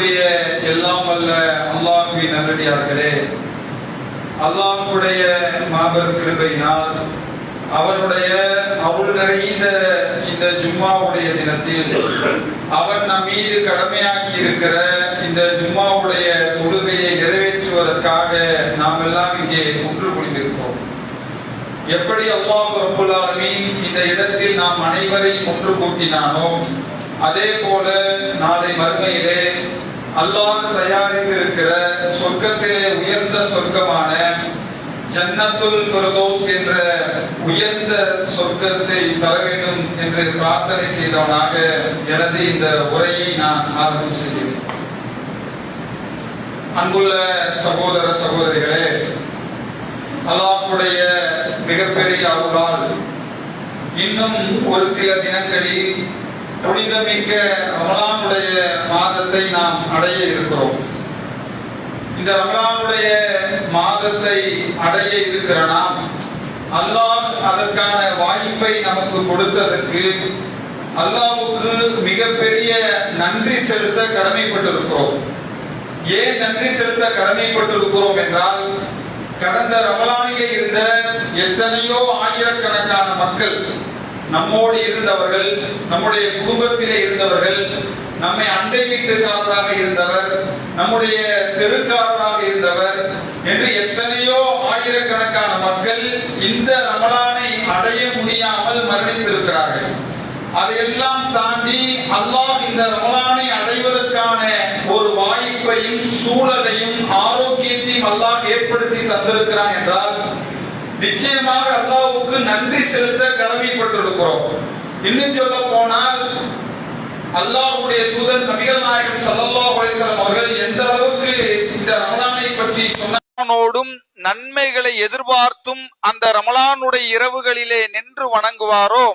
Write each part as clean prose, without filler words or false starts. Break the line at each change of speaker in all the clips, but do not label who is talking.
அன்புக்குரிய எல்லாம் வல்ல அல்லாஹ்வின் நல்லடியார்களே, அல்லாஹ்வுடைய மாபெரும் கிருபையினால் அவருடைய அருள் நிறைந்த இந்த ஜும்மாவுடைய தினத்தில் அவர் நம் மீது கடமையாக்கி இருக்கிற இந்த ஜும்மாவுடைய தொழுகையை நிறைவேற்றுவதற்காக நாம் எல்லாம் இங்கே ஒன்று கூடியிருக்கிறோம். எப்படி அல்லாஹ் ரப்புல் ஆலமீன் இந்த இடத்தில் நாம் அனைவரையும் ஒன்று கூட்டினானோ, அதே போல நாளை மறுமையிலே அல்லாஹ் தயாரித்திருக்கிற சொர்க்கத்திலே உயர்ந்த சொர்க்கமான ஜன்னத்துல் ஃபிர்தௌஸ் என்ற உயர்ந்த சொர்க்கத்தை தர வேண்டும் என்று பிரார்த்தனை செய்தவனாக எனது இந்த உரையை நான் ஆரம்பம் செய்கிறேன். அன்புள்ள சகோதர சகோதரிகளே, அல்லாஹ்வுடைய மிகப்பெரிய அருளால் இன்னும் ஒரு சில தினங்களில் புனிதமிக்க ரமலானுடைய மாதத்தை நாம் அடைய இருக்கிறோம். இந்த ரமலானுடைய மாதத்தை அடைய இருக்கிற நாம் அல்லாஹ் அதற்கான வாய்ப்பை நமக்கு கொடுத்ததற்கு அல்லாஹ்வுக்கு மிகப்பெரிய நன்றி செலுத்த கடமைப்பட்டிருக்கிறோம். ஏன் நன்றி செலுத்த கடமைப்பட்டிருக்கிறோம் என்றால், கடந்த ரமலானிலே இருந்த எத்தனையோ ஆயிரக்கணக்கான மக்கள், நம்மோடு இருந்தவர்கள், நம்முடைய குடும்பத்திலே இருந்தவர்கள், நம்மை அண்டை வீட்டுக்காரராக இருந்தவர், நம்முடைய தெருக்காரராக இருந்தவர் என்று எத்தனையோ ஆயிரக்கணக்கான மக்கள் இந்த ரமலானை அடைய முடியாமல் மரணித்திருக்கிறார்கள். அதையெல்லாம் தாண்டி அல்லாஹ் இந்த ரமலானை அடைவதற்கான ஒரு வாய்ப்பையும் சூழலையும் ஆரோக்கியத்தையும் அல்லாஹ் ஏற்படுத்தி தந்திருக்கிறான் என்றால் நிச்சயமாக அல்லாஹ்வுக்கு நன்றி செலுத்த கடமைப்பட்டிருக்கிறோம். இன்னும் சொல்ல போனால், அல்லாஹ்வுடைய தூதர் நபிகள் நாயகம் ஸல்லல்லாஹு அலைஹி வஸல்லம் அவர்கள் எந்த அளவுக்கு இந்த ரமலானை பற்றி சொன்னோடும் நன்மைகளை எதிர்பார்த்தும் அந்த ரமலானுடைய இரவுகளிலே நின்று வணங்குவாரோ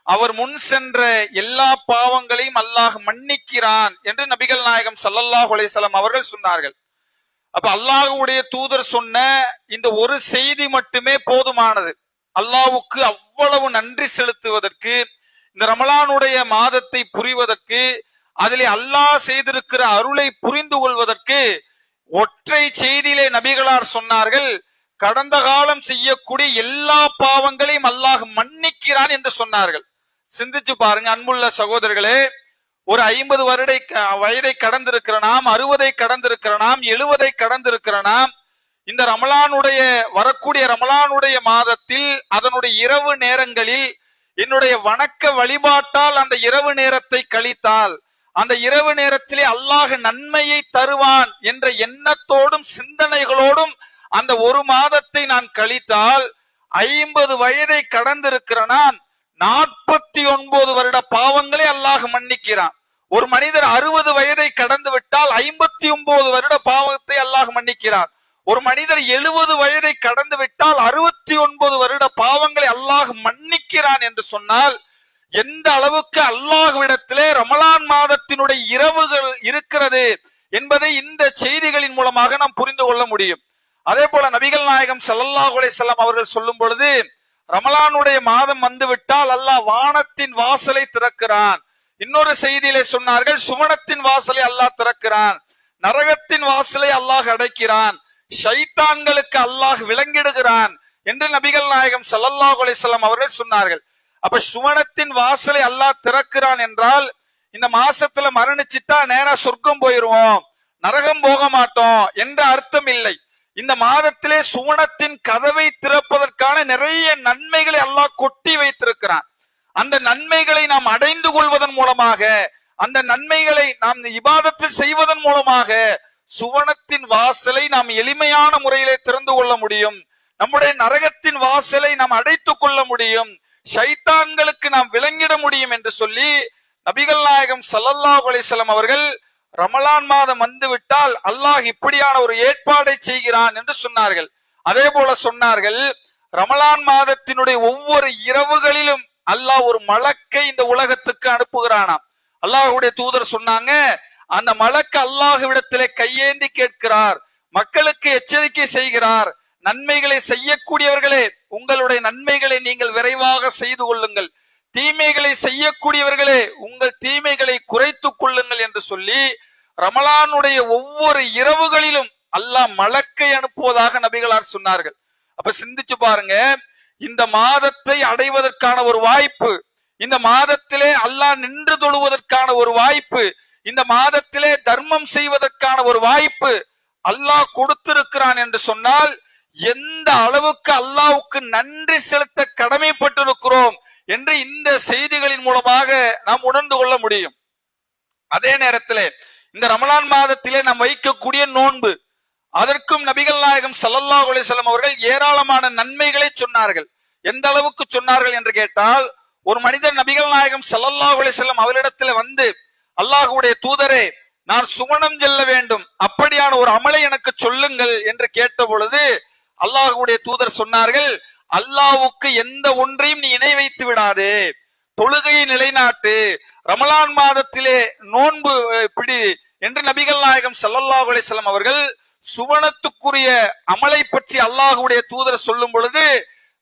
அவர் முன் சென்ற எல்லா பாவங்களையும் அல்லாஹ் மன்னிக்கிறான் என்று நபிகள் நாயகம் ஸல்லல்லாஹு அலைஹி வஸல்லம் அவர்கள் சொன்னார்கள். அப்ப அல்லாஹ்வுடைய தூதர் சொன்ன இந்த ஒரு செய்தி மட்டுமே போதுமானது. அல்லாஹ்வுக்கு அவ்வளவு நன்றி செலுத்துவதற்கு, இந்த ரமலானுடைய மாதத்தை புரிவதற்கு, அதிலே அல்லாஹ் செய்திருக்கிற அருளை புரிந்து கொள்வதற்கு ஒற்றை செய்தியிலே நபிகளார் சொன்னார்கள், கடந்த காலம் செய்யக்கூடிய எல்லா பாவங்களையும் அல்லாஹ் மன்னிக்கிறான் என்று சொன்னார்கள். சிந்திச்சு பாருங்க அன்புள்ள சகோதரர்களே, ஒரு 50 வயதை கடந்திருக்கிற நாம், 60 கடந்திருக்கிற நாம், 70 கடந்திருக்கிற நாம், இந்த ரமலானுடைய வரக்கூடிய ரமலானுடைய மாதத்தில் அதனுடைய இரவு நேரங்களில் என்னுடைய வணக்க வழிபாட்டால் அந்த இரவு நேரத்தை கழித்தால் அந்த இரவு நேரத்திலே அல்லாஹ் நன்மையை தருவான் என்ற எண்ணத்தோடும் சிந்தனைகளோடும் அந்த ஒரு மாதத்தை நான் கழித்தால் 50 வயதை கடந்திருக்கிற நான் 49 வருட பாவங்களை அல்லாஹ் மன்னிக்கிறான். ஒரு மனிதர் 60 வயதை கடந்து விட்டால் 59 வருட பாவத்தை அல்லாஹ் மன்னிக்கிறார். ஒரு மனிதர் 70 வயதை கடந்து விட்டால் 69 வருட பாவங்களை அல்லாஹ் மன்னிக்கிறான் என்று சொன்னால், எந்த அளவுக்கு அல்லாஹ்விடத்திலே ரமலான் மாதத்தினுடைய இரவுகள் இருக்கிறது என்பதை இந்த செய்திகளின் மூலமாக நாம் புரிந்து கொள்ள முடியும். அதே போல நபிகள் நாயகம் ஸல்லல்லாஹு அலைஹி வஸல்லம் அவர்கள் சொல்லும் பொழுது, ரமலானுடைய மாதம் வந்துவிட்டால் அல்லாஹ் வானத்தின் வாசலை திறக்கிறான். இன்னொரு செய்தியிலே சொன்னார்கள், சுவனத்தின் வாசலை அல்லாஹ் திறக்கிறான், நரகத்தின் வாசலை அல்லாஹ் அடைக்கிறான், ஷைத்தான்களுக்கு அல்லாஹ் விலங்கிடுகிறான் என்று நபிகள் நாயகம் ஸல்லல்லாஹு அலைஹி வஸல்லம் அவர்கள் சொன்னார்கள். அப்ப சுவனத்தின் வாசலை அல்லாஹ் திறக்கிறான் என்றால், இந்த மாசத்துல மரணிச்சிட்டா நேரா சொர்க்கம் போயிருவோம், நரகம் போக மாட்டோம் என்ற அர்த்தம் இல்லை. இந்த மாதத்திலே சுவனத்தின் கதவை திறப்பதற்கான நிறைய நன்மைகளை அல்லாஹ் கொட்டி வைத்திருக்கிறான். அந்த நன்மைகளை நாம் அடைந்து கொள்வதன் மூலமாக, அந்த நன்மைகளை நாம் இபாதத்து செய்வதன் மூலமாக சுவனத்தின் வாசலை நாம் எளிமையான முறையிலே திறந்து கொள்ள முடியும். நம்முடைய நரகத்தின் வாசலை நாம் அடைத்துக் கொள்ள முடியும், ஷைத்தான்களுக்கு நாம் விளங்கிட முடியும் என்று சொல்லி நபிகள் நாயகம் ஸல்லல்லாஹு அலைஹி வஸல்லம் அவர்கள் ரமலான் மாதம் வந்துவிட்டால் அல்லாஹ் இப்படியான ஒரு ஏற்பாடை செய்கிறான் என்று சொன்னார்கள். அதே போல சொன்னார்கள், ரமலான் மாதத்தினுடைய ஒவ்வொரு இரவுகளிலும் அல்லாஹ் ஒரு மலக்கை இந்த உலகத்துக்கு அனுப்புகிறானாம். அல்லாஹ்வுடைய தூதர் சொன்னாங்க, அந்த மலக்கு அல்லாஹ்விடத்திலே கையேந்தி கேட்கிறார், மக்களுக்கு எச்சரிக்கை செய்கிறார், நன்மைகளை செய்யக்கூடியவர்களே உங்களுடைய நன்மைகளை நீங்கள் விரைவாக செய்து கொள்ளுங்கள், தீமைகளை செய்யக்கூடியவர்களே உங்கள் தீமைகளை குறைத்துக் கொள்ளுங்கள் என்று சொல்லி
ரமலானுடைய ஒவ்வொரு இரவுகளிலும் அல்லாஹ் மலக்கை அனுப்புவதாக நபிகளார் சொன்னார்கள். அப்ப சிந்திச்சு பாருங்க, இந்த மாதத்தை அடைவதற்கான ஒரு வாய்ப்பு, இந்த மாதத்திலே அல்லாஹ் நின்று தொழுவதற்கான ஒரு வாய்ப்பு, இந்த மாதத்திலே தர்மம் செய்வதற்கான ஒரு வாய்ப்பு அல்லாஹ் கொடுத்திருக்கிறான் என்று சொன்னால் எந்த அளவுக்கு அல்லாஹ்வுக்கு நன்றி செலுத்த கடமைப்பட்டிருக்கிறோம் என்று இந்த செய்திகளின் மூலமாக நாம் உணர்ந்து கொள்ள முடியும். அதே நேரத்திலே இந்த ரமலான் மாதத்திலே நாம் வைக்கக்கூடிய நோன்பு, அதற்கும் நபிகள் நாயகம் ஸல்லல்லாஹு அலைஹி வஸல்லம் அவர்கள் ஏராளமான நன்மைகளை சொன்னார்கள். எந்த அளவுக்கு சொன்னார்கள் என்று கேட்டால், ஒரு மனிதர் நபிகள் நாயகம் ஸல்லல்லாஹு அலைஹி வஸல்லம் அவரிடத்தில் வந்து, அல்லாஹ்வுடைய தூதரே, நான் சுவனம் செல்ல வேண்டும், அப்படியான ஒரு அமலை எனக்கு சொல்லுங்கள் என்று கேட்ட பொழுது அல்லாஹ்வுடைய தூதர் சொன்னார்கள், அல்லாஹ்வுக்கு எந்த ஒன்றையும் நீ இணை வைத்து விடாதே, தொழுகையை நிலைநாட்டு, ரமலான் மாதத்திலே நோன்பு பிடி என்று நபிகள் நாயகம் ஸல்லல்லாஹு அலைஹி வஸல்லம் அவர்கள் சுவனத்துக்குரிய அமலை பற்றி அல்லாஹ்வுடைய தூதர் சொல்லும் பொழுது,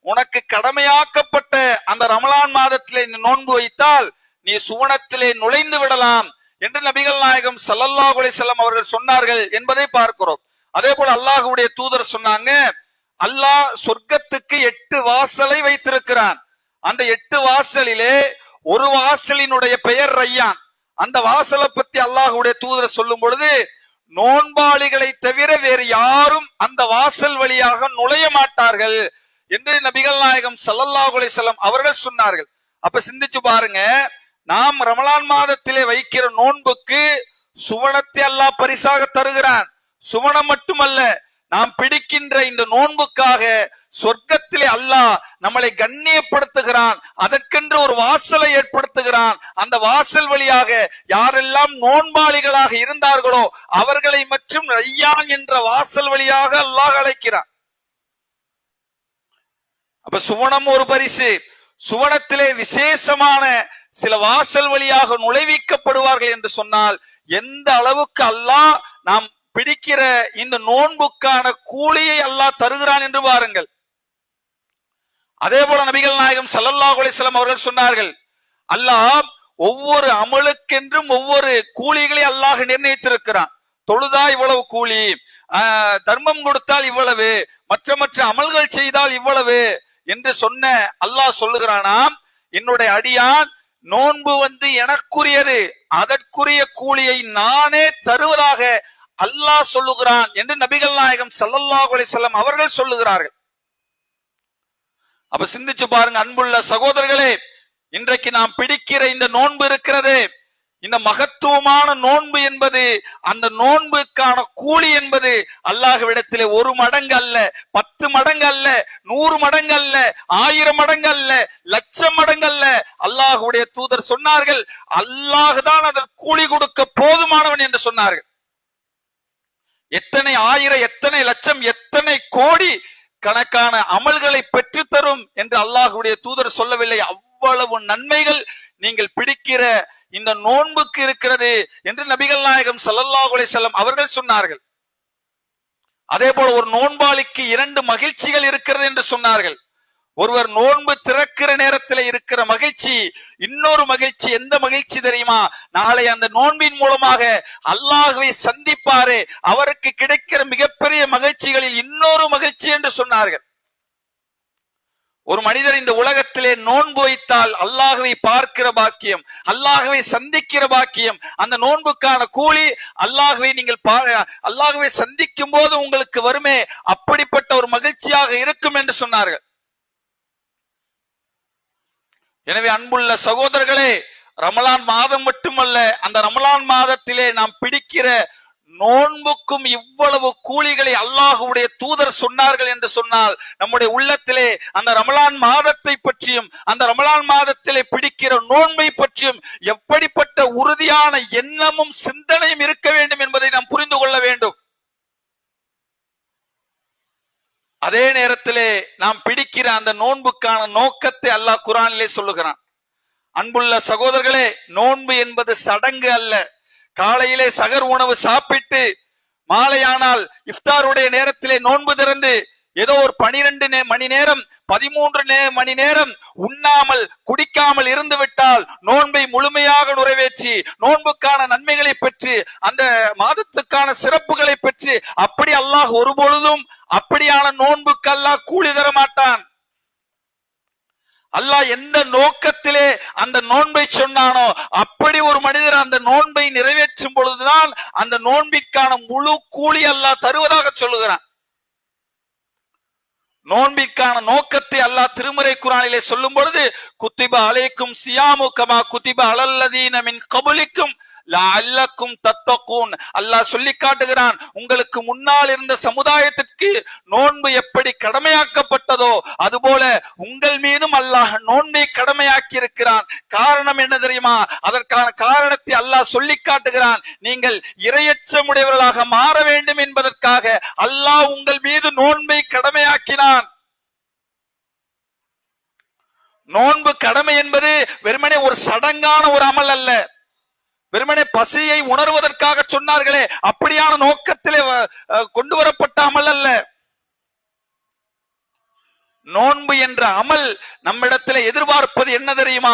உனக்கு கடமையாக்கப்பட்ட அந்த ரமலான் மாதத்திலே நீ நோன்பு வைத்தால் நீ சுவனத்திலே நுழைந்து விடலாம் என்று நபிகள் நாயகம் ஸல்லல்லாஹு அலைஹி வஸல்லம் அவர்கள் சொன்னார்கள் என்பதை பார்க்கிறோம். அதே போல அல்லாஹ்வுடைய தூதர் சொன்னாங்க, அல்லாஹ் சொர்க்கத்துக்கு 8 வாசலை வைத்திருக்கிறான். அந்த 8 வாசலிலே ஒரு வாசலினுடைய பெயர் ரய்யான். அந்த வாசலை பத்தி அல்லாஹ்வுடைய தூதர் சொல்லும் பொழுது, நோன்பாளிகளை தவிர வேறு யாரும் அந்த வாசல் வழியாக நுழைய மாட்டார்கள் என்று நபிகள் நாயகம் ஸல்லல்லாஹு அலைஹி வஸல்லம் அவர்கள் சொன்னார்கள். அப்ப சிந்திச்சு பாருங்க, நாம் ரமலான் மாதத்திலே வைக்கிற நோன்புக்கு சுவனத்தை அல்லாஹ் பரிசாக தருகிறான். சுவனம் மட்டுமல்ல, நாம் பிடிக்கின்ற இந்த நோன்புக்காக சொர்க்கத்திலே அல்லாஹ் நம்மளை கண்ணியப்படுத்துகிறான். அதற்கென்று ஒரு வாசலை ஏற்படுத்துகிறான். அந்த வாசல் வழியாக யாரெல்லாம் நோன்பாளிகளாக இருந்தார்களோ அவர்களை மற்றும் ரய்யான் என்ற வாசல் வழியாக அல்லாஹ் அழைக்கிறான். அப்ப சுவனம் ஒரு பரிசு. சுவனத்திலே விசேஷமான சில வாசல் வழியாக நுழைவிக்கப்படுவார்கள் என்று சொன்னால் எந்த அளவுக்கு அல்லாஹ் நாம் பிடிக்கிற இந்த நோன்புக்கான கூலியை அல்லாஹ் தருகிறான் என்று பாருங்கள். அதே போல நபிகள் நாயகம் ஸல்லல்லாஹு அலைஹி வஸல்லம் அவர்கள் சொன்னார்கள், அல்லாஹ் ஒவ்வொரு அமலுக்கென்றும் ஒவ்வொரு கூலிகளை அல்லாஹ் நிர்ணயித்திருக்கிறான். தொழுதா இவ்வளவு கூலி, தர்மம் கொடுத்தால் இவ்வளவு, மற்ற அமல்கள் செய்தால் இவ்வளவு என்று சொன்ன அல்லாஹ் சொல்லுகிறானாம், என்னுடைய அடியான் நோன்பு எனக்குரியது, அதற்குரிய கூலியை நானே தருவதாக அல்லாஹ் சொல்லுகிறான் என்று நபிகள் நாயகம் ஸல்லல்லாஹு அலைஹி வஸல்லம் அவர்கள் சொல்லுகிறார்கள். அப்ப சிந்திச்சு பாருங்க அன்புள்ள சகோதரர்களே, இன்றைக்கு நாம் பிடிக்கிற இந்த நோன்பு இருக்கிறது, இந்த மகத்துவமான நோன்பு என்பது, அந்த நோன்புக்கான கூலி என்பது அல்லாஹ்விடத்திலே 1 மடங்கு அல்ல, 10 மடங்கு அல்ல, 100 மடங்கு அல்ல, 1000 மடங்கு அல்ல, 1,00,000 மடங்கு அல்ல. அல்லாஹ்வுடைய தூதர் சொன்னார்கள், அல்லாஹ் தான் அதற்கு கூலி கொடுக்க போதுமானவன் என்று சொன்னார்கள். எத்தனை 1000, எத்தனை 1,00,000, எத்தனை கோடி கணக்கான அமல்களை பெற்று தரும் என்று அல்லாஹ்வுடைய தூதர் சொல்லவில்லை. அவ்வளவு நன்மைகள் நீங்கள் பிடிக்கிற இந்த நோன்புக்கு இருக்கிறது என்று நபிகள் நாயகம் ஸல்லல்லாஹு அலைஹி வஸல்லம் அவர்கள் சொன்னார்கள். அதே போல ஒரு நோன்பாளிக்கு 2 மகிழ்ச்சிகள் இருக்கிறது என்று சொன்னார்கள். ஒருவர் நோன்பு திறக்கிற நேரத்தில் இருக்கிற மகிழ்ச்சி, இன்னொரு மகிழ்ச்சி. எந்த மகிழ்ச்சி தெரியுமா? நாளை அந்த நோன்பின் மூலமாக அல்லாஹ்வை சந்திப்பாரே, அவருக்கு கிடைக்கிற மிகப்பெரிய மகிழ்ச்சிகளில் இன்னொரு மகிழ்ச்சி என்று சொன்னார்கள். ஒரு மனிதர் இந்த உலகத்திலே நோன்பு வைத்தால் அல்லாஹ்வை பார்க்கிற பாக்கியம், அல்லாஹ்வை சந்திக்கிற பாக்கியம், அந்த நோன்புக்கான கூலி அல்லாஹ்வை நீங்கள் அல்லாஹ்வை சந்திக்கும் போது உங்களுக்கு வருமே, அப்படிப்பட்ட ஒரு மகிழ்ச்சியாக இருக்கும் என்று சொன்னார்கள். எனவே அன்புள்ள சகோதரர்களே, ரமலான் மாதம் மட்டுமல்ல, அந்த ரமலான் மாதத்திலே நாம் பிடிக்கிற நோன்புக்கும் இவ்வளவு கூலிகளை அல்லாஹ்வுடைய தூதர் சொன்னார்கள் என்று சொன்னால் நம்முடைய உள்ளத்திலே அந்த ரமலான் மாதத்தை பற்றியும் அந்த ரமலான் மாதத்திலே பிடிக்கிற நோன்பை பற்றியும் எப்படிப்பட்ட உறுதியான எண்ணமும் சிந்தனையும் இருக்க வேண்டும் என்பதை நாம் புரிந்து கொள்ள வேண்டும். அதே நேரத்திலே நாம் பிடிக்கிற அந்த நோன்புக்கான நோக்கத்தை அல்லாஹ் குர்ஆனிலே சொல்லுகிறான். அன்புள்ள சகோதரர்களே, நோன்பு என்பது சடங்கு அல்ல. காலையிலே சகர் உணவு சாப்பிட்டு மாலையானால் இஃப்தாருடைய நேரத்திலே நோன்பு திறந்து ஏதோ ஒரு 12 மணி நேரம் 13 மணி நேரம் உண்ணாமல் குடிக்காமல் இருந்து விட்டால் நோன்பை முழுமையாக நிறைவேற்றி நோன்புக்கான நன்மைகளை பெற்று அந்த மாதத்துக்கான சிறப்புகளை பெற்று அப்படி அல்லாஹ் ஒருபொழுதும் அப்படியான நோன்புக்கு அல்லாஹ் கூலி தர மாட்டான். அல்லாஹ் எந்த நோக்கத்திலே அந்த நோன்பை சொன்னானோ அப்படி ஒரு மனிதர் அந்த நோன்பை நிறைவேற்றும் பொழுதுதான் அந்த நோன்பிற்கான முழு கூலி அல்லாஹ் தருவதாக சொல்லுகிறான். நோன்பிற்கான நோக்கத்தை அல்லாஹ் திருமறை குர்ஆனிலே சொல்லும் பொழுது குத்திப அலைக்கும் சியாமு கமா குத்திப அலல்லதீன மின் கபலிக்கும் லஅல்லக்கும் தத்தகூன். அல்லாஹ் சொல்லி காட்டுகிறான், உங்களுக்கு முன்னால் இருந்த சமுதாயத்திற்கு நோன்பு எப்படி கடமையாக்கப்பட்டதோ அதுபோல உங்கள் மீதும் அல்லாஹ் நோன்பை கடமையாக்கி இருக்கிறான். காரணம் என்ன தெரியுமா? அதற்கான காரணத்தை அல்லாஹ் சொல்லி காட்டுகிறான். நீங்கள் இறையச்சமுடையவர்களாக மாற வேண்டும் என்பதற்காக அல்லாஹ் உங்கள் மீது நோன்பை கடமையாக்கினான். நோன்பு கடமை என்பது வெறுமனே ஒரு சடங்கான ஒரு அமல் அல்ல. வெறுமனே பசியை உணர்வதற்காக சொன்னார்களே அப்படியான நோக்கத்திலே கொண்டு வரப்பட்ட அமல் அல்ல. நோன்பு என்ற அமல் நம்மிடத்தில் எதிர்பார்ப்பது என்ன தெரியுமா?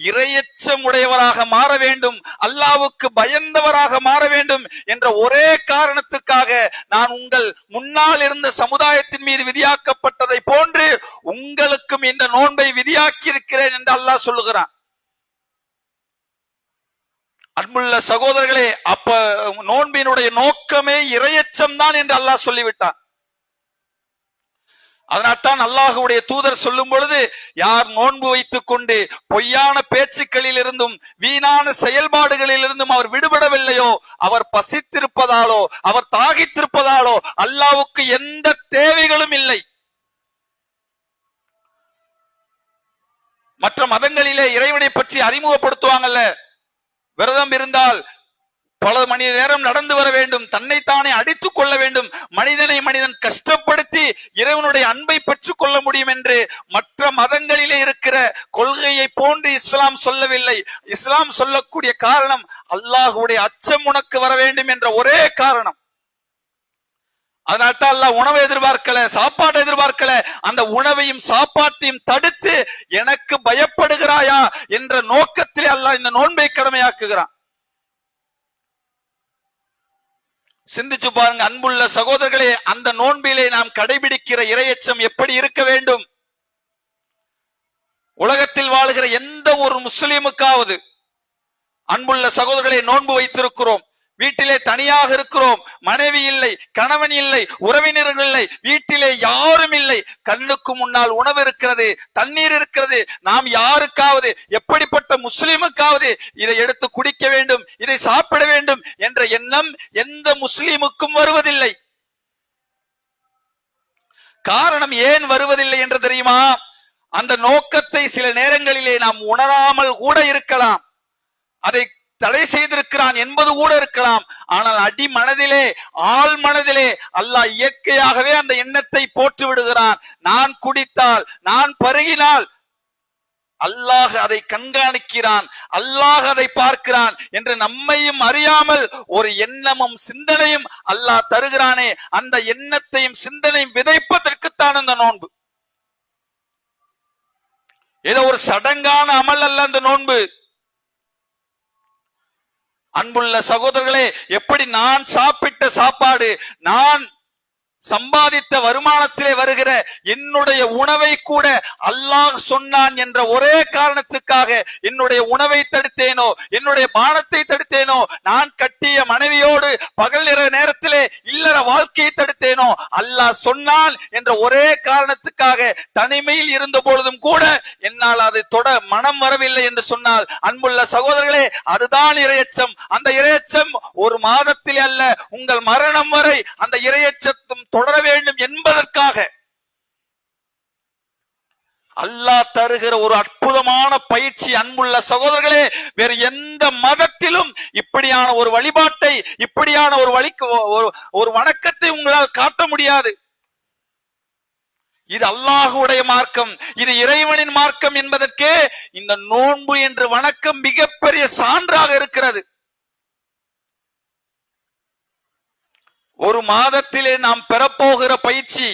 இறையச்சம் உடையவராக மாற வேண்டும், அல்லாஹ்வுக்கு பயந்தவராக மாற வேண்டும் என்ற ஒரே காரணத்துக்காக நான் உங்கள் முன்னால் இருந்த சமுதாயத்தின் மீது விதியாக்கப்பட்டதை போன்று உங்களுக்கும் இந்த நோன்பை விதியாக்கி இருக்கிறேன் என்று அல்லாஹ் சொல்லுகிறான். அன்புள்ள சகோதரர்களே, அப்ப நோன்பினுடைய நோக்கமே இறையச்சம் தான் என்று அல்லாஹ் சொல்லிவிட்டான். அதனால்தான் அல்லாஹ்வுடைய தூதர் சொல்லும் பொழுது, யார் நோன்பு வைத்துக் கொண்டு பொய்யான பேச்சுக்களில் இருந்தும் வீணான செயல்பாடுகளில் இருந்தும் அவர் விடுபடவில்லையோ, அவர் பசித்திருப்பதாலோ அவர் தாகித்திருப்பதாலோ அல்லாஹ்வுக்கு எந்த தேவைகளும் இல்லை. மற்ற மதங்களிலே இறைவனை பற்றி அறிமுகப்படுத்துவாங்கல்ல, விரதம் இருந்தால் பல மணி நேரம் நடந்து வர வேண்டும், தன்னைத்தானே அடித்துக் கொள்ள வேண்டும், மனிதனை மனிதன் கஷ்டப்படுத்தி இறைவனுடைய அன்பை பெற்றுக் கொள்ள முடியும் என்று மற்ற மதங்களிலே இருக்கிற கொள்கையை போன்று இஸ்லாம் சொல்லவில்லை. இஸ்லாம் சொல்லக்கூடிய காரணம் அல்லாஹ்வுடைய அச்சம் உனக்கு வர வேண்டும் என்ற ஒரே காரணம். அதனால்தான் அல்லாஹ் உணவை எதிர்பார்க்கல, சாப்பாட்டை எதிர்பார்க்கல. அந்த உணவையும் சாப்பாட்டையும் தடுத்து எனக்கு பயப்படுகிறாயா என்ற நோக்கத்திலே அல்லாஹ் இந்த நோன்பை கடமையாக்குகிறான். சிந்திச்சு பாருங்க அன்புள்ள சகோதரர்களே, அந்த நோன்பிலே நாம் கடைபிடிக்கிற இறையச்சம் எப்படி இருக்க வேண்டும்? உலகத்தில் வாழ்கிற எந்த ஒரு முஸ்லிமுக்காவது, அன்புள்ள சகோதரர்களே, நோன்பு வைத்திருக்கிறோம், வீட்டிலே தனியாக இருக்கிறோம், மனைவி இல்லை, கணவன் இல்லை, உறவினர்கள் இல்லை, வீட்டிலே யாரும் இல்லை, கண்ணுக்கு முன்னால் உணவு இருக்கிறது, தண்ணீர் இருக்கிறது. நாம் யாருக்காவது, எப்படிப்பட்ட முஸ்லிமுக்காவது இதை எடுத்து குடிக்க வேண்டும், இதை சாப்பிட வேண்டும் என்ற எண்ணம் எந்த முஸ்லிமுக்கும் வருவதில்லை. காரணம் ஏன் வருவதில்லை என்று தெரியுமா? அந்த நோக்கத்தை சில நேரங்களிலே நாம் உணராமல் கூட இருக்கலாம், அதை தடை செய்திருக்கிறான் என்பது கூட இருக்கலாம். ஆனால் அடி மனதிலே, ஆள் மனதிலே அல்லாஹ் இயற்கையாகவே அந்த எண்ணத்தை போட்டு விடுகிறான். நான் குடித்தால், நான் பருகினால் அல்லாஹ் அதை கண்காணிக்கிறான், அல்லாஹ் அதை பார்க்கிறான் என்று நம்மையும் அறியாமல் ஒரு எண்ணமும் சிந்தனையும் அல்லாஹ் தருகிறானே, அந்த எண்ணத்தையும் சிந்தனையும் விதைப்பதற்குத்தான் அந்த நோன்பு. ஏதோ ஒரு சடங்கான அமல் அல்ல அந்த நோன்பு. அன்புள்ள சகோதரர்களே, எப்படி நான் சாப்பிட்ட சாப்பாடு, நான் சம்பாதித்த வருமானத்திலே வருகிற என்னுடைய உணவை கூட அல்லாஹ் சொன்னான் என்ற ஒரே காரணத்துக்காக என்னுடைய உணவை தடுத்தேனோ, என்னுடைய பானத்தை தடுத்தேனோ, நான் கட்டிய மனைவியோடு பகல் நேரத்திலே இல்லற வாழ்க்கையை தடுத்தேனோ, அல்லாஹ் சொன்னான் என்ற ஒரே காரணத்துக்காக தனிமையில் இருந்த பொழுதும் கூட என்னால் அதை தொட மனம் வரவில்லை என்று சொன்னால், அன்புள்ள சகோதரர்களே, அதுதான் இறையச்சம். அந்த இறையச்சம் ஒரு மாதத்திலே அல்ல, உங்கள் மரணம் வரை அந்த இறையச்சத்தும் தொடர வேண்டும் என்பதற்காக அல்லாஹ் தருகிற ஒரு அற்புதமான பயிற்சி. அன்புள்ள சகோதரர்களே, வேறு எந்த மதத்திலும் இப்படியான ஒரு வழிபாட்டை, இப்படியான ஒரு வணக்கத்தை உங்களால் காட்ட முடியாது. இது அல்லாஹ்வுடைய மார்க்கம், இது இறைவனின் மார்க்கம் என்பதற்கே இந்த நோன்பு என்ற வணக்கம் மிகப்பெரிய சான்றாக இருக்கிறது. ஒரு மாதத்திலே நாம் பெறப்போகிற பயிற்சி,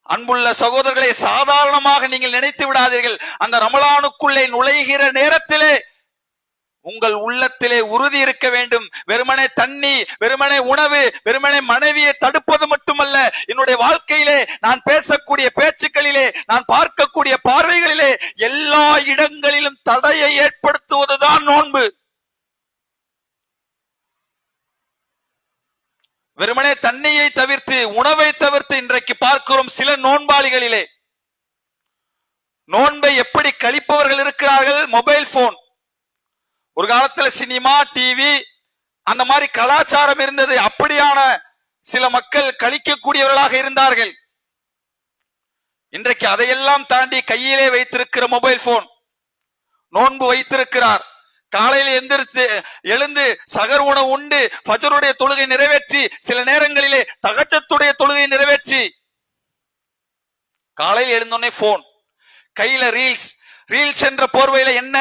அன்புள்ள சகோதரர்களை, சாதாரணமாக நீங்கள் நினைத்து விடாதீர்கள். அந்த ரமலானுக்குள்ளே நுழைகிற நேரத்திலே உங்கள் உள்ளத்திலே உறுதி இருக்க வேண்டும். வெறுமனே தண்ணி, வெறுமனே உணவு, வெறுமனே மனைவியை தடுப்பது மட்டுமல்ல, என்னுடைய வாழ்க்கையிலே நான் பேசக்கூடிய பேச்சுக்களிலே, நான் பார்க்கக்கூடிய பார்வைகளிலே, எல்லா இடங்களிலும் தடையை ஏற்படுத்துவதுதான் நோன்பு. வெறுமனே தண்ணியை தவிர்த்து, உணவை தவிர்த்து இன்றைக்கு பார்க்கிறோம் சில நோன்பாளிகளிலே நோன்பை எப்படி கழிப்பவர்கள் இருக்கிறார்கள். Mobile phone. ஒரு காலத்துல சினிமா, டிவி அந்த மாதிரி கலாச்சாரம் இருந்தது. அப்படியான சில மக்கள் கழிக்கக்கூடியவர்களாக இருந்தார்கள். இன்றைக்கு அதையெல்லாம் தாண்டி கையிலே வைத்திருக்கிற மொபைல் போன். நோன்பு வைத்திருக்கிறார். காலையில் எந்திரித்து எழுந்து சகர் உணவு உண்டு, ஃபஜ்ருடைய தொழுகை நிறைவேற்றி, சில நேரங்களிலே தஹஜ்ஜுடைய தொழுகை நிறைவேற்றி, காலையில் எழுந்தோடனே போன் கையில, ரீல்ஸ் என்ற போர்வையில என்ன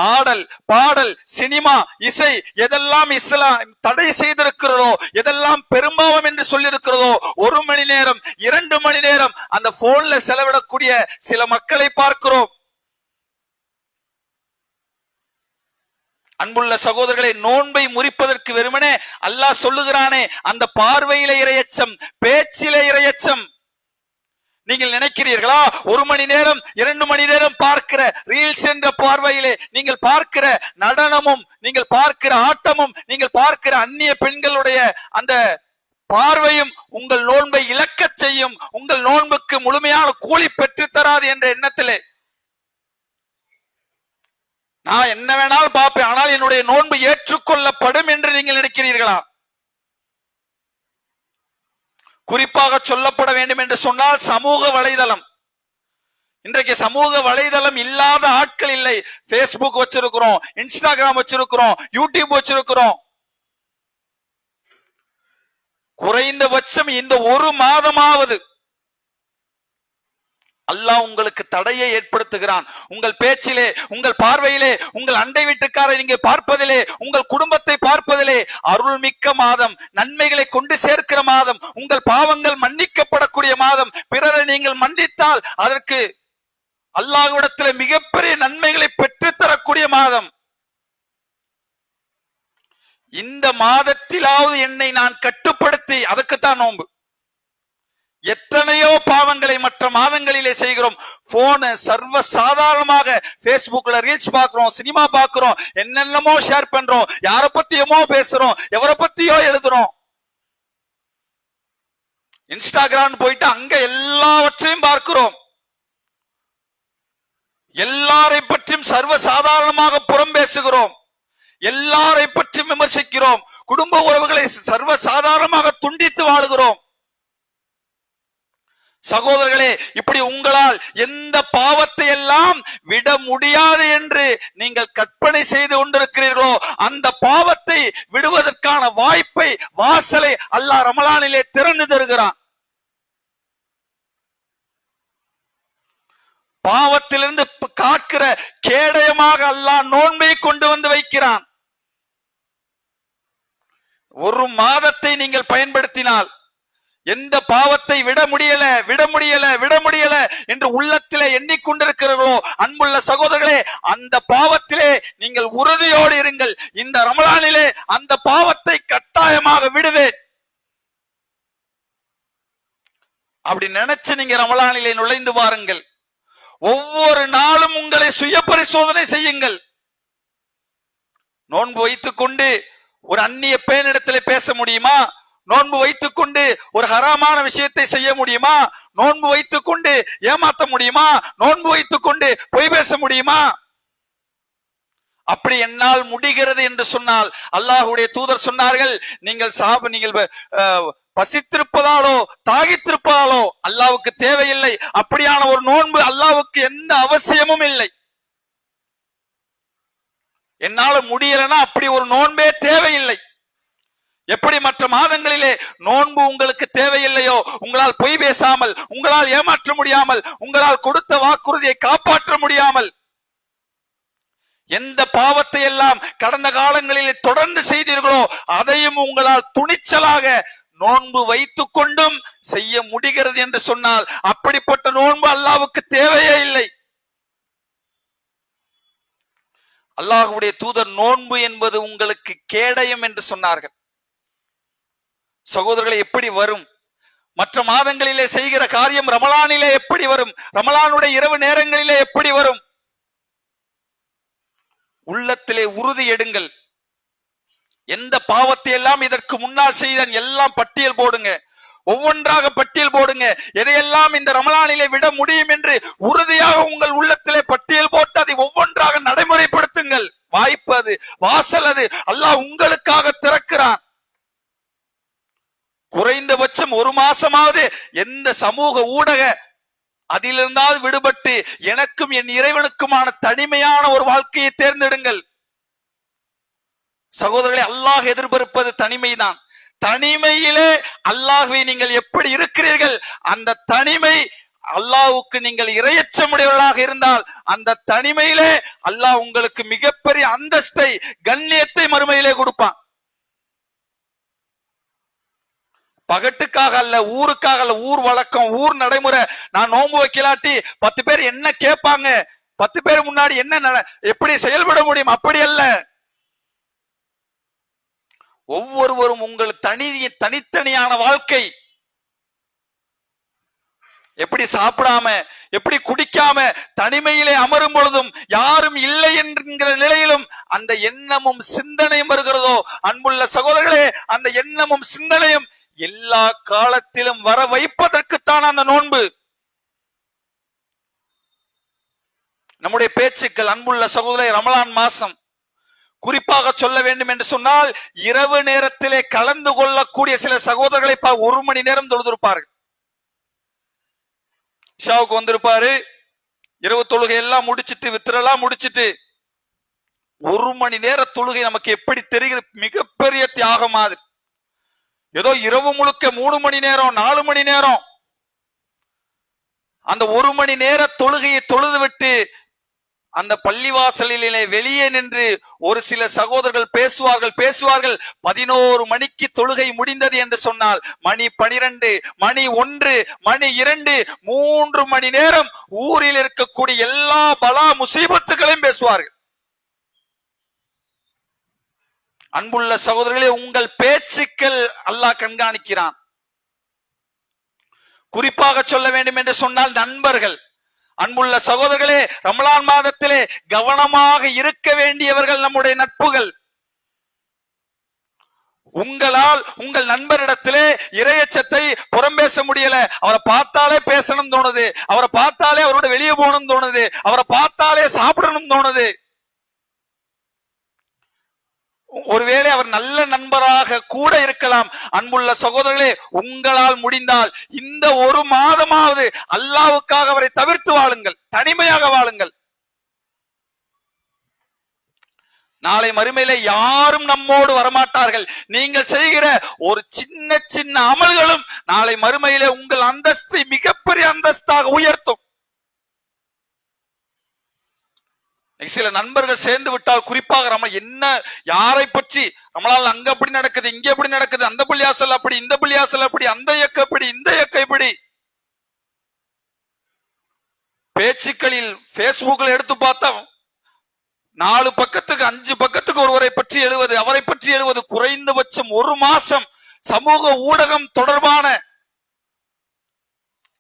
ஆடல், பாடல், சினிமா, இசை, எதெல்லாம் இஸ்லாம் தடை செய்திருக்கிறதோ, எதெல்லாம் பெரும்பாவம் என்று சொல்லியிருக்கிறதோ, 1 மணி நேரம் 2 மணி நேரம் அந்த போன்ல செலவிடக்கூடிய சில மக்களை பார்க்கிறோம். அன்புள்ள சகோதரர்களை, நோன்பை முறிப்பதற்கு வெறுமனே அல்லாஹ் சொல்லுகிறானே, அந்த பார்வையில இறையச்சம், பேச்சில இறையச்சம். நீங்கள் நினைக்கிறீர்களா 1 மணி நேரம் 2 மணி நேரம் பார்க்கிற ரீல்ஸ் என்ற பார்வையிலே நீங்கள் பார்க்கிற நடனமும், நீங்கள் பார்க்கிற ஆட்டமும், நீங்கள் பார்க்கிற அந்நிய பெண்களுடைய அந்த பார்வையும் உங்கள் நோன்பை இழக்கச் செய்யும், உங்கள் நோன்புக்கு முழுமையான கூலி பெற்று தராது என்ற எண்ணத்திலே நான் என்ன வேணாலும் பார்ப்பேன், ஆனால் என்னுடைய நோன்பு ஏற்றுக்கொள்ளப்படும் என்று நீங்கள் நினைக்கிறீர்களா? குறிப்பாக சொல்லப்பட வேண்டும் என்று சொன்னால் சமூக வலைதளம். இன்றைக்கு சமூக வலைதளம் இல்லாத ஆட்கள் இல்லை. பேஸ்புக் வச்சிருக்கிறோம், இன்ஸ்டாகிராம் வச்சிருக்கிறோம், யூடியூப் வச்சிருக்கிறோம். குறைந்தபட்சம் இந்த 1 மாதமாவது அல்லாஹ் உங்களுக்கு தடையை ஏற்படுத்துகிறான். உங்கள் பேச்சிலே, உங்கள் பார்வையிலே, உங்கள் அண்டை வீட்டுக்காரை நீங்க பார்ப்பதிலே, உங்கள் குடும்பத்தை பார்ப்பதிலே. அருள்மிக்க மாதம், நன்மைகளை கொண்டு சேர்க்கிற மாதம், உங்கள் பாவங்கள் மன்னிக்கப்படக்கூடிய மாதம். பிறரை நீங்கள் மன்னித்தால் அதற்கு அல்லாஹ்விடத்திலே மிகப்பெரிய நன்மைகளை பெற்றுத்தரக்கூடிய மாதம். இந்த மாதத்திலாவது என்னை நான் கட்டுப்படுத்தி, அதுக்குத்தான் நோன்பு. எத்தனையோ பாவங்களை மற்ற மாதங்களிலே செய்கிறோம். போன் சர்வ சாதாரணமாக பேஸ்புக்ல ரீல்ஸ் பார்க்கிறோம், சினிமா பார்க்கிறோம், என்னென்னமோ ஷேர் பண்றோம், யார பத்தியமோ பேசுறோம், எவரை பத்தியோ எழுதுறோம். இன்ஸ்டாகிராம் போயிட்டு அங்க எல்லாவற்றையும் பார்க்கிறோம். எல்லாரை பற்றியும் சர்வ சாதாரணமாக புறம் பேசுகிறோம், எல்லாரை பற்றியும் விமர்சிக்கிறோம், குடும்ப உறவுகளை சர்வ சாதாரணமாக துண்டித்து வாழுகிறோம். சகோதரர்களே, இப்படி உங்களால் எந்த பாவத்தை எல்லாம் விட முடியாது என்று நீங்கள் கற்பனை செய்து கொண்டிருக்கிறீர்களோ, அந்த பாவத்தை விடுவதற்கான வாய்ப்பை, வாசலை அல்லாஹ் ரமலானிலே திறந்து தருகிறான். பாவத்திலிருந்து காக்கிற கேடயமாக அல்லாஹ் நோன்பை கொண்டு வந்து வைக்கிறான். 1 மாதத்தை நீங்கள் பயன்படுத்தினால் எந்த பாவத்தை விட முடியல என்று உள்ளத்திலே எண்ணிக்கொண்டிருக்கிறீர்களோ, அன்புள்ள சகோதரர்களே, அந்த பாவத்திலே நீங்கள் உறுதியோடு இருங்கள். இந்த ரமலானிலே அந்த பாவத்தை கட்டாயமாக விடுவேன் அப்படி நினைச்சு நீங்க ரமலானிலே நுழைந்து பாருங்கள். ஒவ்வொரு நாளும் உங்களை சுய பரிசோதனை செய்யுங்கள். நோன்பு வைத்துக் கொண்டு ஒரு அந்நிய பெண்ணிடத்திலே பேச முடியுமா? நோன்பு வைத்துக் கொண்டு ஒரு ஹராமான விஷயத்தை செய்ய முடியுமா? நோன்பு வைத்துக் கொண்டு ஏமாத்த முடியுமா? நோன்பு வைத்துக் கொண்டு பொய் பேச முடியுமா? அப்படி என்னால் முடிகிறது என்று சொன்னால், அல்லாஹ்வுடைய தூதர் சொன்னார்கள், நீங்கள் பசித்திருப்பதாலோ தாகித்திருப்பதாலோ அல்லாஹ்வுக்கு தேவையில்லை. அப்படியான ஒரு நோன்பு அல்லாஹ்வுக்கு எந்த அவசியமும் இல்லை. என்னால முடியலன்னா அப்படி ஒரு நோன்பே தேவையில்லை. எப்படி மற்ற மாதங்களிலே நோன்பு உங்களுக்கு தேவையில்லையோ, உங்களால் பொய் பேசாமல், உங்களால் ஏமாற்ற முடியாமல், உங்களால் கொடுத்த வாக்குறுதியை காப்பாற்ற முடியாமல், எந்த பாவத்தை எல்லாம் கடந்த காலங்களிலே தொடர்ந்து செய்தீர்களோ அதையும் உங்களால் துணிச்சலாக நோன்பு வைத்துக் கொண்டும் செய்ய முடிகிறது என்று சொன்னால் அப்படிப்பட்ட நோன்பு அல்லாஹ்வுக்கு தேவையே இல்லை. அல்லாஹ்வுடைய தூதர் நோன்பு என்பது உங்களுக்கு கேடயம் என்று சொன்னார்கள். சகோதரர்களை, எப்படி வரும்? மற்ற மாதங்களிலே செய்கிற காரியம் ரமலானிலே எப்படி வரும்? ரமலானுடைய இரவு நேரங்களிலே எப்படி வரும்? உள்ளத்திலே உறுதி எடுங்கள். எந்த பாவத்தை எல்லாம் இதற்கு முன்னால் செய்தான் எல்லாம் பட்டியல் போடுங்க, ஒவ்வொன்றாக பட்டியல் போடுங்க. எதையெல்லாம் இந்த ரமலானிலே விட முடியும் என்று உறுதியாக உங்கள் உள்ளத்திலே பட்டியல் போட்டு அதை ஒவ்வொன்றாக நடைமுறைப்படுத்துங்கள். வாய்ப்பு அது, வாசல் அது, அல்லாஹ் உங்களுக்காக திறக்கிறான். குறைந்தபட்சம் ஒரு மாசமாவது எந்த சமூக ஊடக அதிலிருந்தாவது விடுபட்டு எனக்கும் என் இறைவனுக்குமான தனிமையான ஒரு வாழ்க்கையை தேர்ந்தெடுங்கள். சகோதரர்களை, அல்லாஹ் எதிர்பார்ப்பது தனிமைதான். தனிமையிலே அல்லாஹ்வை நீங்கள் எப்படி இருக்கிறீர்கள், அந்த தனிமை அல்லாஹ்வுக்கு நீங்கள் இறையச்சமுடையவர்களாக இருந்தால் அந்த தனிமையிலே அல்லாஹ் உங்களுக்கு மிகப்பெரிய அந்தஸ்தை, கண்ணியத்தை மறுமையிலே கொடுப்பான். பகட்டுக்காக அல்ல, ஊருக்காக அல்ல, ஊர் வழக்கம், ஊர் நடைமுறை. நான் நோன்பு வைக்கலாட்டி 10 பேர் என்ன கேட்பாங்க, 10 பேர் முன்னாடி என்ன எப்படி செயல்பட முடியும், அப்படி அல்ல. ஒவ்வொருவரும் உங்கள் தனித்தனியான வாழ்க்கை. எப்படி சாப்பிடாம, எப்படி குடிக்காம தனிமையிலே அமரும் பொழுதும் யாரும் இல்லை என்கிற நிலையிலும் அந்த எண்ணமும் சிந்தனையும் வருகிறதோ, அன்புள்ள சகோதரர்களே, அந்த எண்ணமும் சிந்தனையும் எல்லா காலத்திலும் வர வைப்பதற்குத்தான் அந்த நோன்பு. நம்முடைய பேச்சுக்கள், அன்புள்ள சகோதரர்களே, ரமலான் மாசம் குறிப்பாக சொல்ல வேண்டும் என்று சொன்னால் இரவு நேரத்திலே கலந்து கொள்ளக்கூடிய சில சகோதரர்களை 1 மணி நேரம் தொழுதிருப்பார்கள். இஷாவுக்கு வந்திருப்பாரு, இரவு தொழுகை எல்லாம் முடிச்சிட்டு, வித்திரெல்லாம் முடிச்சிட்டு 1 மணி நேர தொழுகை நமக்கு எப்படி தெரிகிற மிகப்பெரிய தியாகம் மாதிரி. ஏதோ இரவு முழுக்க 3 மணி நேரம் 4 மணி நேரம் அந்த 1 மணி நேர தொழுகையை தொழுது விட்டு அந்த பள்ளிவாசலிலே வெளியே நின்று ஒரு சில சகோதரர்கள் பேசுவார்கள் 11 மணிக்கு தொழுகை முடிந்தது என்று சொன்னால் மணி 12, மணி 1, மணி 2, 3 மணி நேரம் ஊரில் இருக்கக்கூடிய எல்லா பலா முசீபத்துகளையும் பேசுவார்கள். அன்புள்ள சகோதரர்களே, உங்கள் பேச்சுக்கள் அல்லாஹ் கண்காணிக்கிறான். குறிப்பாக சொல்ல வேண்டும் என்று சொன்னால் நண்பர்கள். அன்புள்ள சகோதரர்களே, ரமலான் மாதத்திலே கவனமாக இருக்க வேண்டியவர்கள் நம்முடைய நட்புகள். உங்களால் உங்கள் நண்பரிடத்திலே இறையச்சத்தை புறம் பேச முடியல. அவரை பார்த்தாலே பேசணும் தோணுது, அவரை பார்த்தாலே அவரோட வெளியே போகணும் தோணுது, அவரை பார்த்தாலே சாப்பிடணும் தோணுது. ஒருவேளை அவர் நல்ல நண்பராக கூட இருக்கலாம். அன்புள்ள சகோதரர்களே, உங்களால் முடிந்தால் இந்த 1 மாதமாவது அல்லாஹ்வுக்காக அவரை தவிர்த்து வாழுங்கள், தனிமையாக வாழுங்கள். நாளை மறுமையிலே யாரும் நம்மோடு வரமாட்டார்கள். நீங்கள் செய்கிற ஒரு சின்ன சின்ன அமல்களும் நாளை மறுமையிலே உங்கள் அந்தஸ்தை மிகப்பெரிய அந்தஸ்தாக உயர்த்தும். சில நண்பர்கள் சேர்ந்து விட்டால் குறிப்பாக என்ன யாரை பற்றி ரமலான் அங்க அப்படி நடக்குது, இங்க எப்படி நடக்குது, அந்த பள்ளியாசல் அப்படி, இந்த பள்ளியாசல் அப்படி, அந்த இயக்கம் அப்படி, இந்த இயக்கம் இப்படி. பேச்சுக்களில் பேஸ்புக்ல எடுத்து பார்த்தா 4 பக்கத்துக்கு 5 பக்கத்துக்கு ஒருவரை பற்றி எழுவது, அவரை பற்றி எழுவது. குறைந்தபட்சம் 1 மாசம் சமூக ஊடகம் தொடர்பான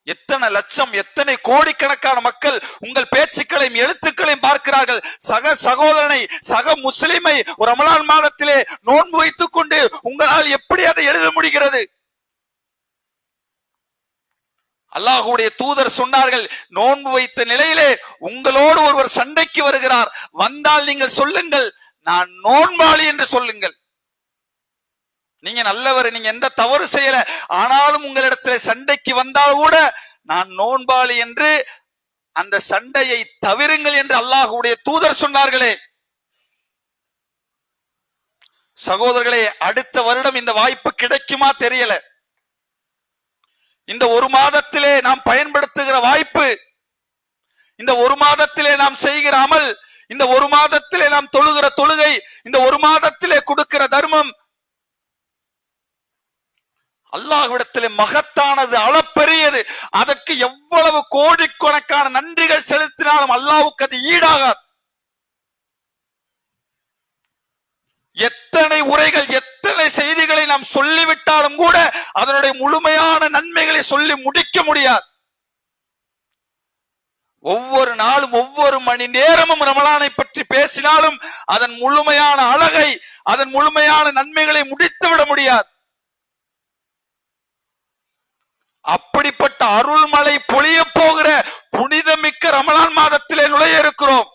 எத்தனை லட்சம், எத்தனை கோடிக்கணக்கான மக்கள் உங்கள் பேச்சுக்களையும் எழுத்துக்களையும் பார்க்கிறார்கள். சக சகோதரனை, சக முஸ்லிமை ஒரு ரமலான் மாதத்திலே நோன்பு வைத்துக் கொண்டு உங்களால் எப்படி அதை எழுத முடிகிறது? அல்லாஹ்வுடைய தூதர் சொன்னார்கள், நோன்பு வைத்த நிலையிலே உங்களோடு ஒருவர் சண்டைக்கு வருகிறார், வந்தால் நீங்கள் சொல்லுங்கள், நான் நோன்பாளி என்று சொல்லுங்கள். நீங்க நல்லவர், நீங்க எந்த தவறு செய்யல, ஆனாலும் உங்களிடத்துல சண்டைக்கு வந்தால் கூட நான் நோன்பாளி என்று அந்த சண்டையை தவிருங்கள் என்று அல்லாஹ்வுடைய தூதர் சொன்னார்களே. சகோதரர்களே, அடுத்த வருடம் இந்த வாய்ப்பு கிடைக்குமா தெரியல. இந்த 1 மாதத்திலே நாம் பயன்படுத்துகிற வாய்ப்பு, இந்த 1 மாதத்திலே நாம் செய்கிற அமல், இந்த 1 மாதத்திலே நாம் தொழுகிற தொழுகை, இந்த 1 மாதத்திலே கொடுக்கிற தர்மம், அல்லாஹ்விடத்திலே மகத்தானது, அளப்பெரியது. அதற்கு எவ்வளவு கோடிக்கணக்கான நன்றிகள் செலுத்தினாலும் அல்லாஹ்வுக்கு அது ஈடாகாது. எத்தனை உரைகள், எத்தனை செய்திகளை நாம் சொல்லிவிட்டாலும் கூட அதனுடைய முழுமையான நன்மைகளை சொல்லி முடிக்க முடியாது. ஒவ்வொரு நாளும் ஒவ்வொரு மணி நேரமும் ரமலானை பற்றி பேசினாலும் அதன் முழுமையான அழகை, அதன் முழுமையான நன்மைகளை முடித்துவிட முடியாது. அப்படிப்பட்ட அருள்மழை பொழிய போகிற புனிதமிக்க ரமலான் மாதத்திலே நுழைய இருக்கிறோம்.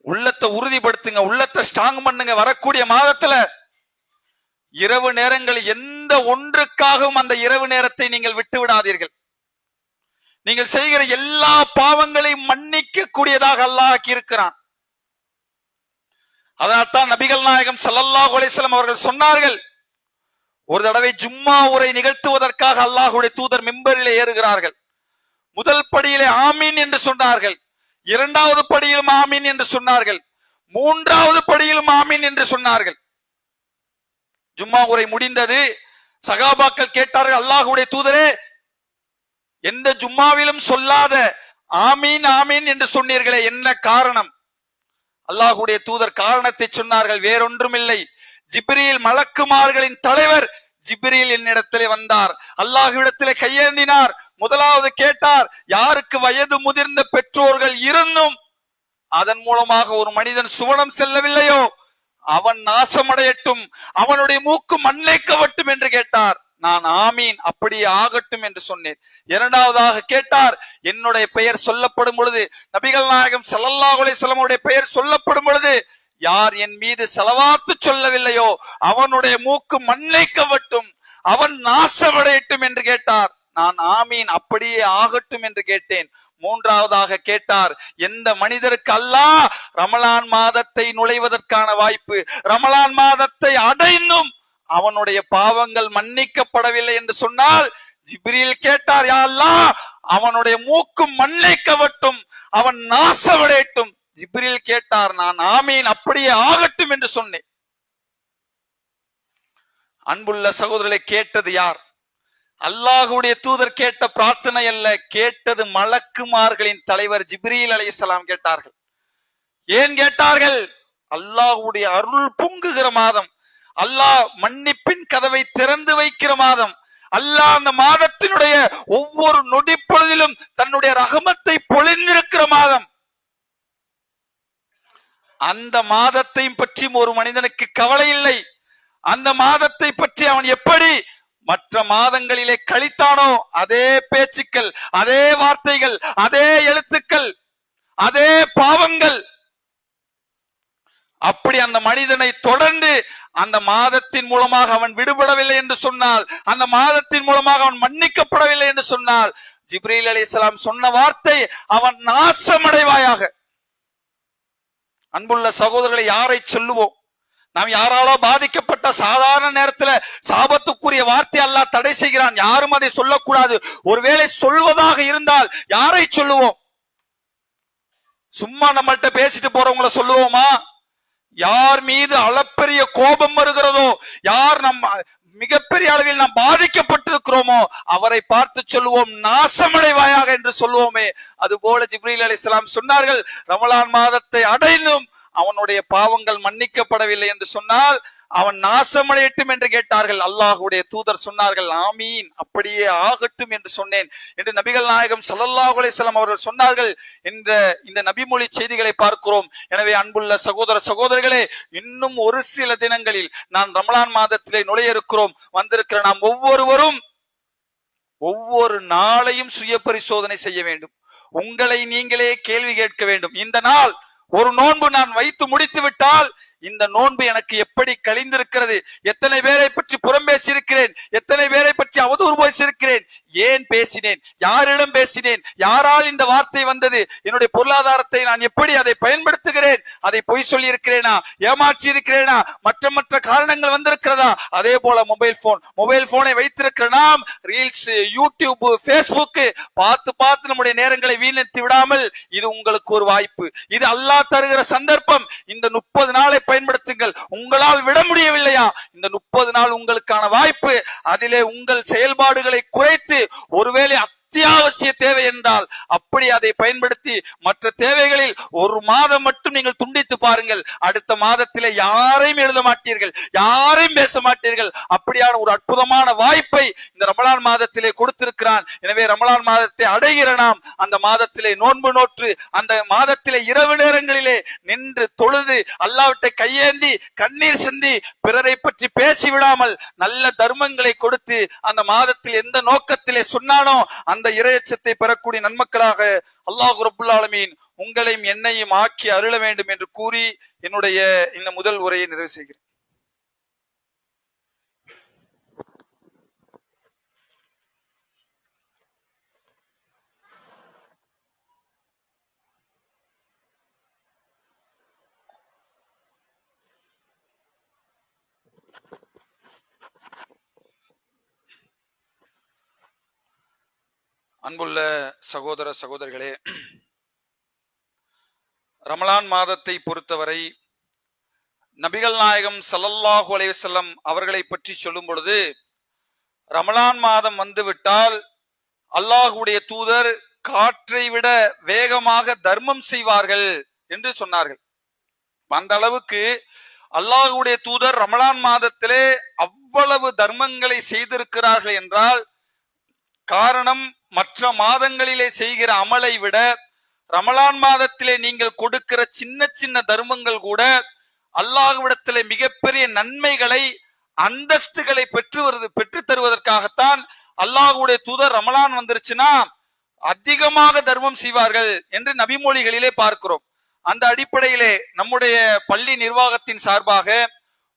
உள்ளத்தை உறுதிப்படுத்துங்க, உள்ளத்தை ஸ்ட்ராங் பண்ணுங்க. வரக்கூடிய மாதத்துல இரவு நேரங்கள் எந்த ஒன்றுக்காகவும் அந்த இரவு நேரத்தை நீங்கள் விட்டு விடாதீர்கள். நீங்கள் செய்கிற எல்லா பாவங்களையும் மன்னிக்க கூடியதாக அல்லாஹ் ஆக்கி இருக்கிறான். அதனால்தான் நபிகள் நாயகம் ஸல்லல்லாஹு அலைஹி வஸல்லம் அவர்கள் சொன்னார்கள், ஒரு தடவை ஜும்மா உரை நிகழ்த்துவதற்காக அல்லாஹ்வுடைய தூதர் மிம்பரிலே ஏறுகிறார்கள். முதல் படியிலே ஆமீன் என்று சொன்னார்கள், இரண்டாவது படியிலும் ஆமீன் என்று சொன்னார்கள், மூன்றாவது படியிலும் ஆமீன் என்று சொன்னார்கள். ஜும்மா உரை முடிந்தது. சகாபாக்கள் கேட்டார்கள், அல்லாஹ்வுடைய தூதரே, எந்த ஜும்மாவிலும் சொல்லாத ஆமீன் ஆமீன் என்று சொன்னீர்களே, என்ன காரணம்? அல்லாஹ்வுடைய தூதர் காரணத்தை சொன்னார்கள். வேறொன்றுமில்லை, ஜிப்ரீல் மலக்குமார்களின் தலைவர் ஜிப்ரீல் என்னிடத்திலே வந்தார், அல்லாஹ்விடத்திலே கையேந்தினார். முதலாவது கேட்டார், யாருக்கு வயது முதிர்ந்த பெற்றோர்கள் இருந்தும் அதன் மூலமாக ஒரு மனிதன் சுவனம் செல்லவில்லையோ அவன் நாசமடையட்டும், அவனுடைய மூக்கு மண்ணை கவட்டும் என்று கேட்டார். நான் ஆமீன், அப்படியே ஆகட்டும் என்று சொன்னேன். இரண்டாவதாக கேட்டார், என்னுடைய பெயர் சொல்லப்படும் பொழுது, நபிகள் நாயகம் ஸல்லல்லாஹு அலைஹி வஸல்லம் உடைய பெயர் சொல்லப்படும் பொழுது யார் என் மீது ஸலவாத்து சொல்லவில்லையோ அவனுடைய மூக்கு மண்ணை கவட்டும், அவன் நாசமடையட்டும் என்று கேட்டார். நான் ஆமீன், அப்படியே ஆகட்டும் என்று கேட்டேன். மூன்றாவதாக கேட்டார், எந்த மனிதருக்கு அல்லாஹ் ரமலான் மாதத்தை நுழைவதற்கான வாய்ப்பு, ரமலான் மாதத்தை அடைந்தும் அவனுடைய பாவங்கள் மன்னிக்கப்படவில்லை என்று சொன்னால், ஜிப்ரீல் கேட்டார், யா அல்லாஹ் அவனுடைய மூக்கு மண்ணை கவட்டும், அவன் நாசமடையட்டும். ஜிப்ரீல் கேட்டார், நான் ஆமீன், அப்படியே ஆகட்டும் என்று சொன்னேன். அன்புள்ள சகோதரர்களை, கேட்டது யார்? அல்லாஹ்வுடைய தூதர் கேட்ட பிரார்த்தனை அல்ல, கேட்டது மலக்குமார்களின் தலைவர் ஜிப்ரீல் அலைஹிஸ்ஸலாம் கேட்டார்கள். ஏன் கேட்டார்கள்? அல்லாஹ்வுடைய அருள் பொங்குகிற மாதம், அல்லாஹ் மன்னிப்பின் கதவை திறந்து வைக்கிற மாதம், அல்லாஹ் அந்த மாதத்தினுடைய ஒவ்வொரு நொடி பொழுதிலும் தன்னுடைய ரஹமத்தை பொழிந்திருக்கிற மாதம். அந்த மாதத்தை பற்றி ஒரு மனிதனுக்கு கவலை இல்லை. அந்த மாதத்தை பற்றி அவன் எப்படி மற்ற மாதங்களிலே கழித்தானோ அதே பேச்சுக்கள், அதே வார்த்தைகள், அதே எழுத்துக்கள், அதே பாவங்கள், அப்படி அந்த மனிதனை தொடர்ந்து அந்த மாதத்தின் மூலமாக அவன் விடுபடவில்லை என்று சொன்னால், அந்த மாதத்தின் மூலமாக அவன் மன்னிக்கப்படவில்லை என்று சொன்னால், ஜிப்ரீல் அலைஹிஸ்ஸலாம் சொன்ன வார்த்தை, அவன் நாசமடைவாயாக. அன்புள்ள சகோதரர்களை, யாரை சொல்லுவோம்? நாம் யாராலோ பாதிக்கப்பட்ட சாதாரண நேரத்துல சாபத்துக்குரிய வார்த்தை அல்லாஹ் தடை செய்கிறான். யாரும் அதை சொல்லக்கூடாது. ஒருவேளை சொல்வதாக இருந்தால் யாரை சொல்லுவோம்? சும்மா நம்மள்ட்ட பேசிட்டு போறவங்களை சொல்லுவோமா? யார் மீது அளப்பெரிய கோபம் வருகிறதோ, யார் மிகப்பெரிய அளவில் நாம் பாதிக்கப்பட்டிருக்கிறோமோ அவரை பார்த்து சொல்லுவோம், நாசமடைவாயாக என்று சொல்லுவோமே. அதுபோல ஜிப்ரீல் அலைஹிஸ்ஸலாம் சொன்னார்கள், ரமலான் மாதத்தை அடைந்தும் அவனுடைய பாவங்கள் மன்னிக்கப்படவில்லை என்று சொன்னால் அவன் நாசமடையட்டும் என்று கேட்டார்கள். அல்லாஹ்வுடைய தூதர் சொன்னார்கள், ஆமீன், அப்படியே ஆகட்டும் என்று சொன்னேன் என்று நபிகள் நாயகம் ஸல்லல்லாஹு அலைஹி வஸல்லம் அவர்கள் சொன்னார்கள் என்ற இந்த நபிமொழி செய்திகளை பார்க்கிறோம். எனவே அன்புள்ள சகோதர சகோதரிகளே, இன்னும் ஒரு சில தினங்களில் நான் ரமலான் மாதத்திலே நுழைய இருக்கிறோம். வந்திருக்கிற நாம் ஒவ்வொருவரும் ஒவ்வொரு நாளையும் சுய பரிசோதனை செய்ய வேண்டும். உங்களை நீங்களே கேள்வி கேட்க வேண்டும். இந்த நாள் ஒரு நோன்பு நான் வைத்து முடித்து விட்டால் இந்த நோன்பு எனக்கு எப்படி கழிந்திருக்கிறது? எத்தனை பேரை பற்றி புறம் பேசியிருக்கிறேன்? எத்தனை பேரை பற்றி அவதூறு பேசியிருக்கிறேன்? ஏன் பேசினேன், யாரிடம் பேசினேன், யாரால் இந்த வார்த்தை வந்தது, என்னுடைய பொருளாதாரத்தை நான் எப்படி அதை பயன்படுத்துகிறேன், அதை பொய் சொல்லி இருக்கிறேனா, ஏமாற்றி இருக்கிறேனா, மற்ற காரணங்கள் வந்திருக்கிறதா. அதே போல மொபைல் போனை வைத்திருக்கிற நாம் ரீல்ஸ், யூடியூப், பேஸ்புக் பார்த்து நம்முடைய நேரங்களை வீணடித்து விடாமல், இது உங்களுக்கு ஒரு வாய்ப்பு, இது அல்லாஹ் தருகிற சந்தர்ப்பம். இந்த 30 நாளை பயன்படுத்துங்கள். உங்களால் விட முடியவில்லையா, இந்த 30 நாள் உங்களுக்கான வாய்ப்பு. அதிலே உங்கள் செயல்பாடுகளை குறைத்து, ஒருவேளை அத்தியாவசிய தேவை என்றால் அப்படி அதை பயன்படுத்தி மற்ற தேவைகளில் ஒரு மாதம் மட்டும் நீங்கள் துண்டித்து பாருங்கள். அடுத்த மாதத்திலே யாரையும் எழுத மாட்டீர்கள், யாரையும் பேச மாட்டீர்கள். அப்படியான ஒரு அற்புதமான வாய்ப்பை இந்த ரமலான் மாதத்திலே கொடுத்திருக்கிறான். எனவே ரமலான் மாதத்தை அடைகிற நாம் அந்த மாதத்திலே நோன்பு நோற்று, அந்த மாதத்திலே இரவு நேரங்களிலே நின்று தொழுது, அல்லாஹ்விட்ட கையேந்தி கண்ணீர் சிந்தி பிறரை பற்றி பேசிவிடாமல் நல்ல தர்மங்களை கொடுத்து, அந்த மாதத்தில் எந்த நோக்கத்திலே சொன்னானோ அந்த இறையச்சத்தை பெறக்கூடிய நன்மக்களாக அல்லாஹ் ரப்புல் ஆலமீன் உங்களையும் என்னையும் ஆக்கி அருள வேண்டும் என்று கூறி என்னுடைய இந்த முதல் உரையை நிறைவு செய்கிறேன். அன்புள்ள சகோதர சகோதரிகளே, ரமலான் மாதத்தை பொறுத்தவரை நபிகள் நாயகம் ஸல்லல்லாஹு அலைஹி வஸல்லம் அவர்களை பற்றி சொல்லும் பொழுது, ரமலான் மாதம் வந்துவிட்டால் அல்லாஹ்வுடைய தூதர் காற்றை விட வேகமாக தர்மம் செய்வார்கள் என்று சொன்னார்கள். அந்த அளவுக்கு அல்லாஹ்வுடைய தூதர் ரமலான் மாதத்திலே அவ்வளவு தர்மங்களை செய்திருக்கிறார்கள் என்றால், காரணம் மற்ற மாதங்களிலே செய்கிற அமலை விட ரமலான் மாதத்திலே நீங்கள் கொடுக்கிற சின்ன சின்ன தர்மங்கள் கூட அல்லாஹ்விடத்திலே மிகப்பெரிய நன்மைகளை, அந்தஸ்துகளை பெற்று தருவதற்காகத்தான் அல்லாஹ்வுடைய தூதர் ரமலான் வந்துருச்சுன்னா அதிகமாக தர்மம் செய்வார்கள் என்று நபிமொழிகளிலே பார்க்கிறோம். அந்த அடிப்படையிலே நம்முடைய பள்ளி நிர்வாகத்தின் சார்பாக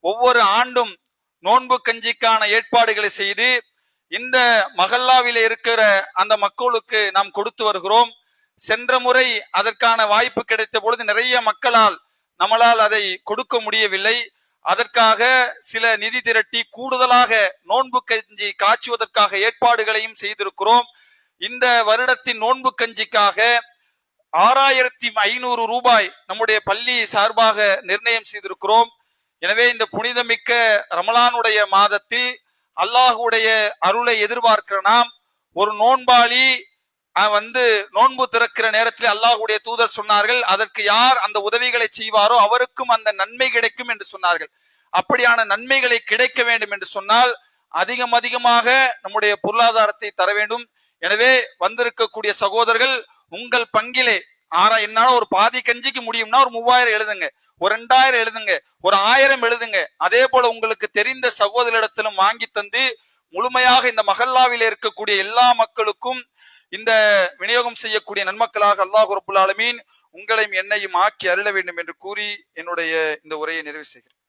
ஒவ்வொரு ஆண்டும் நோன்பு கஞ்சிக்கான ஏற்பாடுகளை செய்து இந்த மஹல்லாவிலே இருக்கிற அந்த மக்களுக்கு நாம் கொடுத்து வருகிறோம். சென்ற முறை அதற்கான வாய்ப்பு கிடைத்த பொழுது நிறைய மக்களால் நம்மளால் அதை கொடுக்க முடியவில்லை. அதற்காக சில நிதி திரட்டி கூடுதலாக நோன்பு கஞ்சி காய்ச்சுவதற்காக ஏற்பாடுகளையும் செய்திருக்கிறோம். இந்த வருடத்தின் நோன்பு கஞ்சிக்காக 6500 ரூபாய் நம்முடைய பள்ளி சார்பாக நிர்ணயம் செய்திருக்கிறோம். எனவே இந்த புனிதமிக்க ரமலானுடைய மாதத்தில் அல்லாஹுடைய அருளை எதிர்பார்க்கிற நாம், ஒரு நோன்பாளி நோன்பு திறக்கிற நேரத்தில் அல்லாஹுடைய தூதர் சொன்னார்கள், அதற்கு யார் அந்த உதவிகளை செய்வாரோ அவருக்கும் அந்த நன்மை கிடைக்கும் என்று சொன்னார்கள். அப்படியான நன்மைகளை கிடைக்க வேண்டும் என்று சொன்னால் அதிகமாக நம்முடைய பொருளாதாரத்தை தர வேண்டும். எனவே வந்திருக்கக்கூடிய சகோதரர்கள் உங்கள் பங்கிலே என்னால ஒரு பாதி கஞ்சிக்கு முடியும்னா ஒரு 3000 எழுதுங்க, ஒரு 2000 எழுதுங்க, ஒரு 1000 எழுதுங்க. அதே போல உங்களுக்கு தெரிந்த சகோதரிடத்திலும் வாங்கி தந்து முழுமையாக இந்த மஹல்லாவில் இருக்கக்கூடிய எல்லா மக்களுக்கும் இந்த விநியோகம் செய்யக்கூடிய நன்மக்களாக அல்லாஹ் ரப்புல் ஆலமீன் உங்களையும் என்னையும் ஆக்கி அருள வேண்டும் என்று கூறி என்னுடைய இந்த உரையை நிறைவு செய்கிறேன்.